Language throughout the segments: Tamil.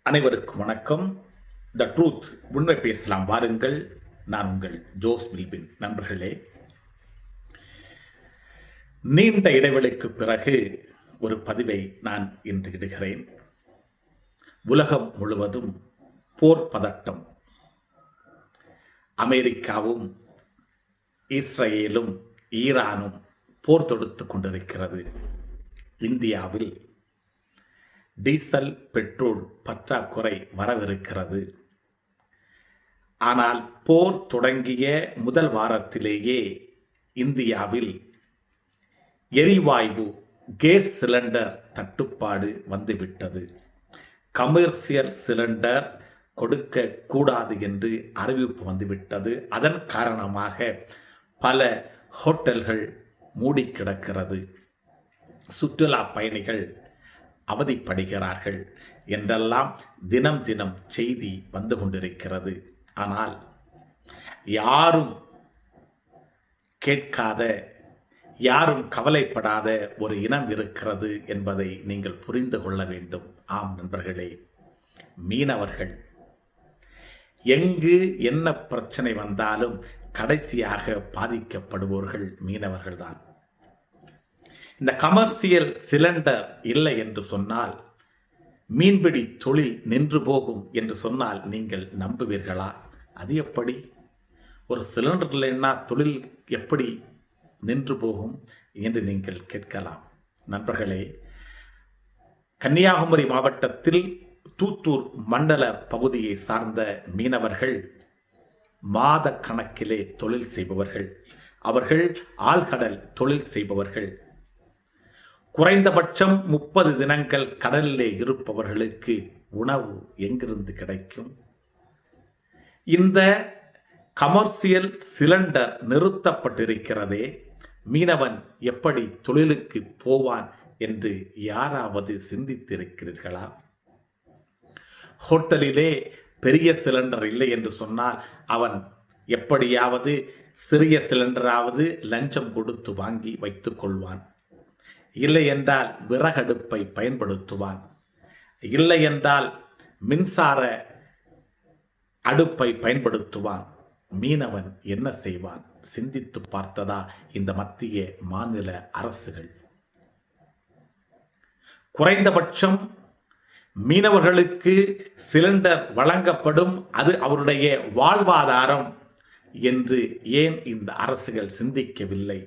அனைவருக்கும் வணக்கம். த ட்ரூத், உண்மை பேசலாம் வாருங்கள். நான் உங்கள் ஜோஸ் வில்பின். நண்பர்களே, நீண்ட இடைவெளிக்கு பிறகு ஒரு பதிவை நான் இன்று இடுகிறேன். உலகம் முழுவதும் போர் பதட்டம். அமெரிக்காவும் இஸ்ரேலும் ஈரானும் போர் தொடுத்துக் கொண்டிருக்கிறது. இந்தியாவில் டீசல் பெட்ரோல் பற்றாக்குறை வரவிருக்கிறது. ஆனால் போர் தொடங்கிய முதல் வாரத்திலேயே இந்தியாவில் எரிவாயு கேஸ் சிலிண்டர் தட்டுப்பாடு வந்துவிட்டது. கமர்ஷியல் சிலிண்டர் கொடுக்க கூடாது என்று அறிவிப்பு வந்துவிட்டது. அதன் காரணமாக பல ஹோட்டல்கள் மூடி கிடக்கிறது. சுற்றுலா பயணிகள் அவதிப்படுகிறார்கள் என்றெல்லாம் தினம் தினம் செய்தி வந்து கொண்டிருக்கிறது. ஆனால் யாரும் கேட்காத, யாரும் கவலைப்படாத ஒரு இனம் இருக்கிறது என்பதை நீங்கள் புரிந்து கொள்ள வேண்டும். ஆம் நண்பர்களே, மீனவர்கள். எங்கு என்ன பிரச்சனை வந்தாலும் கடைசியாக பாதிக்கப்படுபவர்கள் மீனவர்கள்தான். இந்த கமர்ஷியல் சிலிண்டர் இல்லை என்று சொன்னால் மீன்பிடி தொழில் நின்று போகும் என்று சொன்னால் நீங்கள் நம்புவீர்களா? அது எப்படி? ஒரு சிலிண்டர் இல்லைன்னா தொழில் எப்படி நின்று போகும் என்று நீங்கள் கேட்கலாம். நண்பர்களே, கன்னியாகுமரி மாவட்டத்தில் தூத்தூர் மண்டல பகுதியை சார்ந்த மீனவர்கள் மாத கணக்கிலே தொழில் செய்பவர்கள். அவர்கள் ஆழ்கடல் தொழில் செய்பவர்கள். குறைந்தபட்சம் 30 தினங்கள் கடலிலே இருப்பவர்களுக்கு உணவு எங்கிருந்து கிடைக்கும்? இந்த கமர்ஷியல் சிலிண்டர் நிறுத்தப்பட்டிருக்கிறதே, மீனவன் எப்படி தொழிலுக்கு போவான் என்று யாராவது சிந்தித்திருக்கிறீர்களா? ஹோட்டலிலே பெரிய சிலிண்டர் இல்லை என்று சொன்னால் அவன் எப்படியாவது சிறிய சிலிண்டராவது லஞ்சம் கொடுத்து வாங்கி வைத்துக் கொள்வான். இல்லை என்றால் விறகடுப்பை பயன்படுத்துவான். இல்லை என்றால் மின்சார அடுப்பை பயன்படுத்துவான். மீனவன் என்ன செய்வான்? சிந்தித்து பார்த்ததா இந்த மத்திய மாநில அரசுகள்? குறைந்தபட்சம் மீனவர்களுக்கு சிலிண்டர் வழங்கப்படும், அது அவருடைய வாழ்வாதாரம் என்று ஏன் இந்த அரசுகள் சிந்திக்கவில்லை?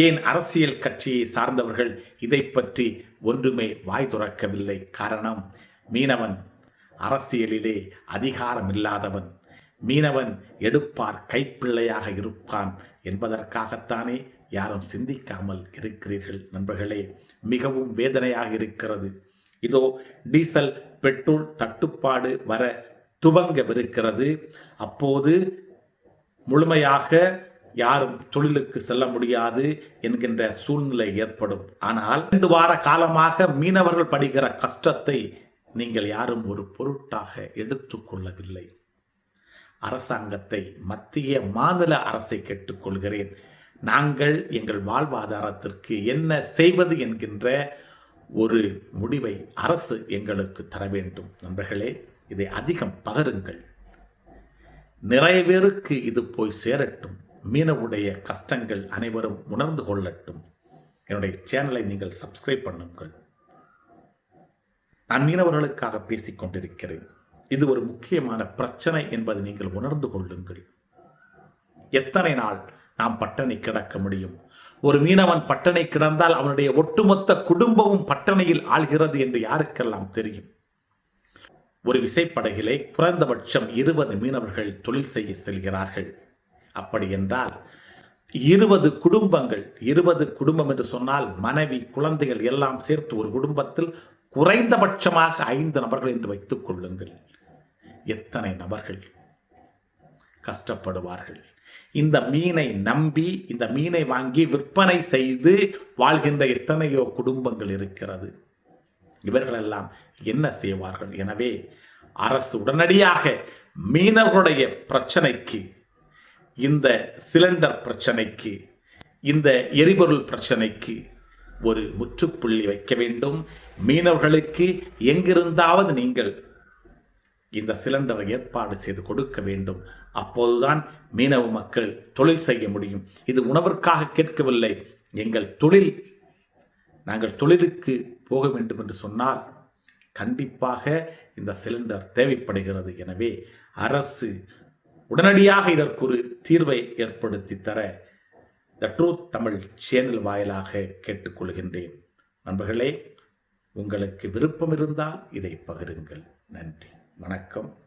ஏன் அரசியல் கட்சியை சார்ந்தவர்கள் இதை பற்றி ஒன்றுமே வாய் துறக்கவில்லை? காரணம், மீனவன் அரசியலிலே அதிகாரம் இல்லாதவன். மீனவன் எடுப்பார் கைப்பிள்ளையாக இருப்பான் என்பதற்காகத்தானே யாரும் சிந்திக்காமல் இருக்கிறீர்கள். நண்பர்களே, மிகவும் வேதனையாக இருக்கிறது. இதோ டீசல் பெட்ரோல் தட்டுப்பாடு வர துவங்கவிருக்கிறது. அப்போது முழுமையாக யாரும் தொழிலுக்கு செல்ல முடியாது என்கின்ற சூழ்நிலை ஏற்படும். ஆனால் 2 வார காலமாக மீனவர்கள் படுகிற கஷ்டத்தை நீங்கள் யாரும் ஒரு பொருட்டாக எடுத்துக்கொள்ளவில்லை. அரசாங்கத்தை, மத்திய மாநில அரசை கேட்டுக்கொள்கிறேன். நாங்கள் எங்கள் வாழ்வாதாரத்திற்கு என்ன செய்வது என்கின்ற ஒரு முடிவை அரசு எங்களுக்கு தர வேண்டும். நண்பர்களே, இதை அதிகம் பகருங்கள். நிறைய பேருக்கு இது போய் சேரட்டும். மீனவுடைய கஷ்டங்கள் அனைவரும் உணர்ந்து கொள்ளட்டும். என்னுடைய சேனலை நீங்கள் சப்ஸ்கிரைப் பண்ணுங்கள். நான் மீனவர்களுக்காக பேசிக் கொண்டிருக்கிறேன். இது ஒரு முக்கியமான பிரச்சனை என்பதை நீங்கள் உணர்ந்து கொள்ளுங்கள். எத்தனை நாள் நாம் பட்டினி கிடக்க முடியும்? ஒரு மீனவன் பட்டினி கிடந்தால் அவனுடைய ஒட்டுமொத்த குடும்பமும் பட்டினியில் ஆள்கிறது என்று யாருக்கெல்லாம் தெரியும்? ஒரு விசைப்படகிலே குறைந்தபட்சம் 20 மீனவர்கள் தொழில் செய்ய செல்கிறார்கள். அப்படி என்றால் 20 குடும்பங்கள், 20 குடும்பம் என்று சொன்னால் மனைவி, குழந்தைகள் எல்லாம் சேர்த்து ஒரு குடும்பத்தில் குறைந்தபட்சமாக 5 நபர்கள் என்று வைத்துக் கொள்ளுங்கள். எத்தனை நபர்கள் கஷ்டப்படுவார்கள்? இந்த மீனை நம்பி, இந்த மீனை வாங்கி விற்பனை செய்து வாழ்கின்ற எத்தனையோ குடும்பங்கள் இருக்கிறது. இவர்களெல்லாம் என்ன செய்வார்கள்? எனவே அரசு உடனடியாக மீனவர்களுடைய பிரச்சனைக்கு, இந்த சிலிண்டர் பிரச்சனைக்கு, இந்த எரிபொருள் பிரச்சனைக்கு ஒரு முற்றுப்புள்ளி வைக்க வேண்டும். மீனவர்களுக்கு எங்கிருந்தாவது நீங்கள் இந்த சிலிண்டரை ஏற்பாடு செய்து கொடுக்க வேண்டும். அப்போதுதான் மீனவ மக்கள் தொழில் செய்ய முடியும். இது உணவிற்காக கேட்கவில்லை. எங்கள் தொழில், நாங்கள் தொழிலுக்கு போக வேண்டும் என்று சொன்னால் கண்டிப்பாக இந்த சிலிண்டர் தேவைப்படுகிறது. எனவே அரசு உடனடியாக இதற்கு ஒரு தீர்வை ஏற்படுத்தி தர த ட்ரூத் தமிழ் சேனல் வாயிலாக கேட்டுக்கொள்கின்றேன். நண்பர்களே, உங்களுக்கு விருப்பம் இருந்தால் இதை பகிருங்கள். நன்றி, வணக்கம்.